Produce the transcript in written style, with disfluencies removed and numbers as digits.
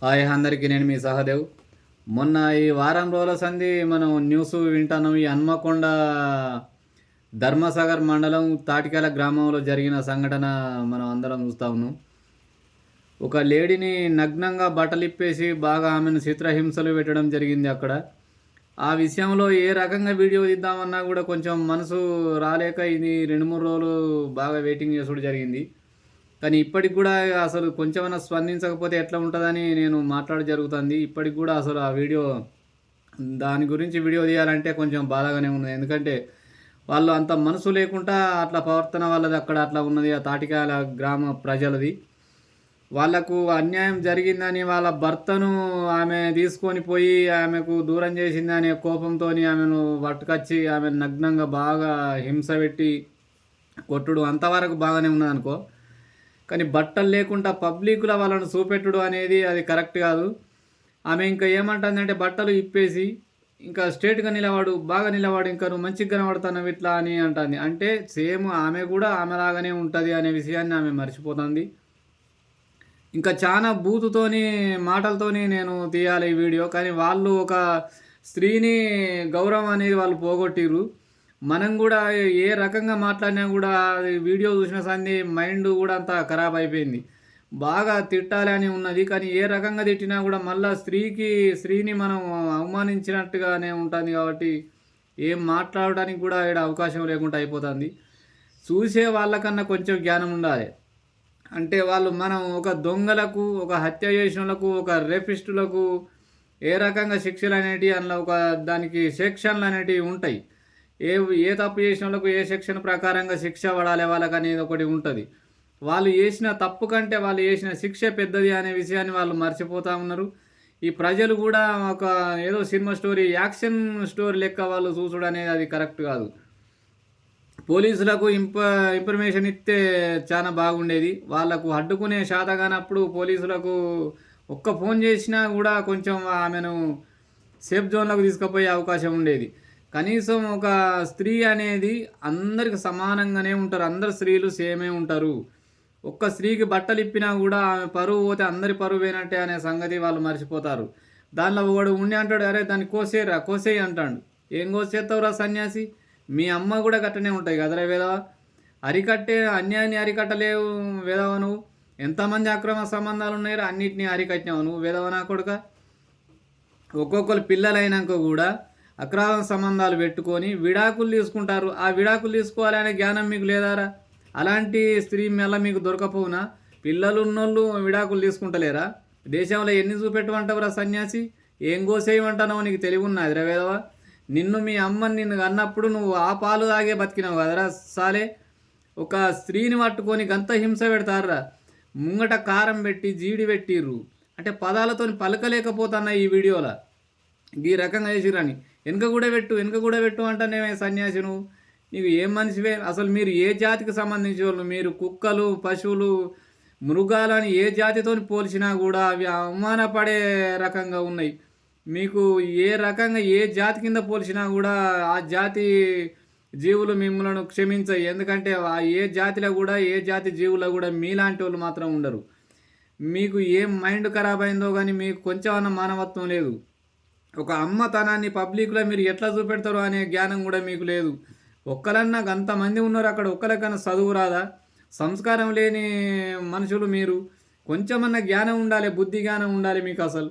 Hi అందరికీ నేను మీ సహదేవ్. మొన్న ఈ వారం రోజుల సంది మనం న్యూస్ వింటున్నాం. ఈ హన్మకొండ ధర్మసాగర్ మండలం తాటికాల గ్రామంలో జరిగిన సంఘటన మనం అందరం చూస్తా ఉన్నాం. ఒక లేడీని నగ్నంగా బట్టలిప్పేసి బాగా ఆమెను చిత్రహింసలు పెట్టడం జరిగింది అక్కడ. ఆ విషయంలో ఏ రకంగా వీడియో తీద్దామన్నా కూడా కొంచెం మనసు రాలేక ఇది 2-3 రోజులు బాగా వెయిటింగ్ చేసుడు జరిగింది. కానీ ఇప్పటికి కూడా అసలు కొంచెమన్నా స్పందించకపోతే ఎట్లా ఉంటుందని నేను మాట్లాడ జరుగుతుంది. ఇప్పటికి కూడా అసలు ఆ వీడియో దాని గురించి వీడియో తీయాలంటే కొంచెం బాధగానే ఉన్నది. ఎందుకంటే వాళ్ళు అంత మనసు లేకుండా అట్లా ప్రవర్తన వాళ్ళది అక్కడ అట్లా ఉన్నది. ఆ తాటికాయల గ్రామ ప్రజలది. వాళ్ళకు అన్యాయం జరిగిందని వాళ్ళ భర్తను ఆమె తీసుకొని పోయి ఆమెకు దూరం చేసిందనే కోపంతో ఆమెను పట్టుకొచ్చి ఆమెను నగ్నంగా బాగా హింస పెట్టి కొట్టుడు అంతవరకు బాగానే ఉన్నదనుకో. కానీ బట్టలు లేకుండా పబ్లిక్‌లో వాళ్ళను చూపెట్టుడు అనేది అది కరెక్ట్ కాదు. ఆమె ఇంకా ఏమంటుందంటే బట్టలు ఇప్పేసి ఇంకా స్ట్రెయిట్‌గా నిలబడు, బాగా నిలబడు, ఇంకా నువ్వు మంచిగా కనబడుతున్నావు ఇట్లా అని అంటుంది. అంటే సేమ్ ఆమె కూడా ఆమెలాగానే ఉంటది అనే విషయాన్ని ఆమె మర్చిపోతుంది. ఇంకా చాలా బూతుతోని మాటలతోని నేను తీయాలి ఈ వీడియో. కానీ వాళ్ళు ఒక స్త్రీని గౌరవం అనేది వాళ్ళు పోగొట్టిర్రు. మనం కూడా ఏ రకంగా మాట్లాడినా కూడా అది వీడియో చూసిన సంది మైండ్ కూడా అంతా ఖరాబ్ అయిపోయింది. బాగా తిట్టాలి అని ఉన్నది. కానీ ఏ రకంగా తిట్టినా కూడా మళ్ళా స్త్రీని మనం అవమానించినట్టుగానే ఉంటుంది కాబట్టి ఏం మాట్లాడడానికి కూడా ఈడ అవకాశం లేకుండా అయిపోతుంది. చూసే వాళ్ళకన్నా కొంచెం జ్ఞానం ఉండాలి. అంటే వాళ్ళు మనం ఒక దొంగలకు, ఒక హత్య చేసినోళ్ళకు, ఒక రేపిస్టులకు ఏ రకంగా శిక్షలు అనేటివి అందులో ఒక దానికి సెక్షన్లు అనేటివి ఉంటాయి. ఏ ఏ తప్పు చేసినోళ్ళకు ఏ సెక్షన్ ప్రకారంగా శిక్ష పడాలి వాళ్ళకనేది ఒకటి ఉంటుంది. వాళ్ళు చేసిన తప్పు కంటే వాళ్ళు చేసిన శిక్ష పెద్దది అనే విషయాన్ని వాళ్ళు మర్చిపోతూ ఉన్నారు. ఈ ప్రజలు కూడా ఒక ఏదో సినిమా స్టోరీ, యాక్షన్ స్టోరీ లెక్క వాళ్ళు చూసుడు అనేది అది కరెక్ట్ కాదు. పోలీసులకు ఇన్ఫర్మేషన్ ఇస్తే చాలా బాగుండేది. వాళ్ళకు అడ్డుకునే శాత కానప్పుడు పోలీసులకు ఒక్క ఫోన్ చేసినా కూడా కొంచెం ఆమెను సేఫ్ జోన్లోకి తీసుకుపోయే అవకాశం ఉండేది. కనీసం ఒక స్త్రీ అనేది అందరికి సమానంగానే ఉంటారు. అందరు స్త్రీలు సేమే ఉంటారు. ఒక్క స్త్రీకి బట్టలు ఇప్పినా కూడా ఆమె పరువు పోతే అందరి పరువు పోయినట్టే అనే సంగతి వాళ్ళు మర్చిపోతారు. దానిలో ఒకడు ఉండి అంటాడు, అరే దాన్ని కోసేయరా, కోసేయి అంటాడు. ఏం కోసేస్తావురా సన్యాసి, మీ అమ్మ కూడా గట్టనే ఉంటాయి కదరా వేదవ. అన్యాయాన్ని అరికట్టలేవు వేదవ నువ్వు. ఎంతమంది అక్రమ సంబంధాలు ఉన్నాయో అన్నిటినీ అరికట్టినావు నువ్వు వేదవ నా కొడుక. ఒక్కొక్కరు పిల్లలైనాక కూడా అక్రమ సంబంధాలు పెట్టుకొని విడాకులు తీసుకుంటారు. ఆ విడాకులు తీసుకోవాలనే జ్ఞానం మీకు లేదారా? అలాంటి స్త్రీ మెల్ల మీకు దొరకపోవునా? పిల్లలు ఉన్నోళ్ళు విడాకులు తీసుకుంటలేరా? దేశంలో ఎన్ని చూపెట్టమంటావురా సన్యాసి? ఏం గోసేయమంటున్నావు? నీకు తెలివి ఉన్నది వేదవా? మీ అమ్మని నిన్ను అన్నప్పుడు నువ్వు ఆ పాలు తాగే బతికినావు కదరా సాలే. ఒక స్త్రీని పట్టుకొని గంత హింస పెడతారా? ముంగట కారం పెట్టి జీడి పెట్టిర్రు. అంటే పదాలతో పలకలేకపోతున్నా ఈ వీడియోలో. ఈ రకంగా చేసిరని వెనుక కూడా పెట్టు అంటానేమే సన్యాసి నువ్వు. నీవు ఏం మనిషివే అసలు? మీరు ఏ జాతికి సంబంధించిన వాళ్ళు? మీరు కుక్కలు, పశువులు, మృగాలని ఏ జాతితో పోల్చినా కూడా అవి అవమానపడే రకంగా ఉన్నాయి. మీకు ఏ రకంగా ఏ జాతి కింద పోల్చినా కూడా ఆ జాతి జీవులు మిమ్మల్ని క్షమించాయి. ఎందుకంటే ఆ ఏ జాతిలో కూడా ఏ జాతి జీవులో కూడా మీలాంటి వాళ్ళు మాత్రం ఉండరు. మీకు ఏం మైండ్ ఖరాబ్ అయిందో కానీ మీకు కొంచెం అన్న మానవత్వం లేదు. ఒక అమ్మతనాన్ని పబ్లిక్లో మీరు ఎట్లా చూపెడతారో అనే జ్ఞానం కూడా మీకు లేదు. ఒక్కలన్నా అంతమంది ఉన్నారు అక్కడ, ఒక్కరికన్నా చదువు రాదా? సంస్కారం లేని మనుషులు మీరు. కొంచెమన్నా జ్ఞానం ఉండాలి, బుద్ధి జ్ఞానం ఉండాలి మీకు అసలు.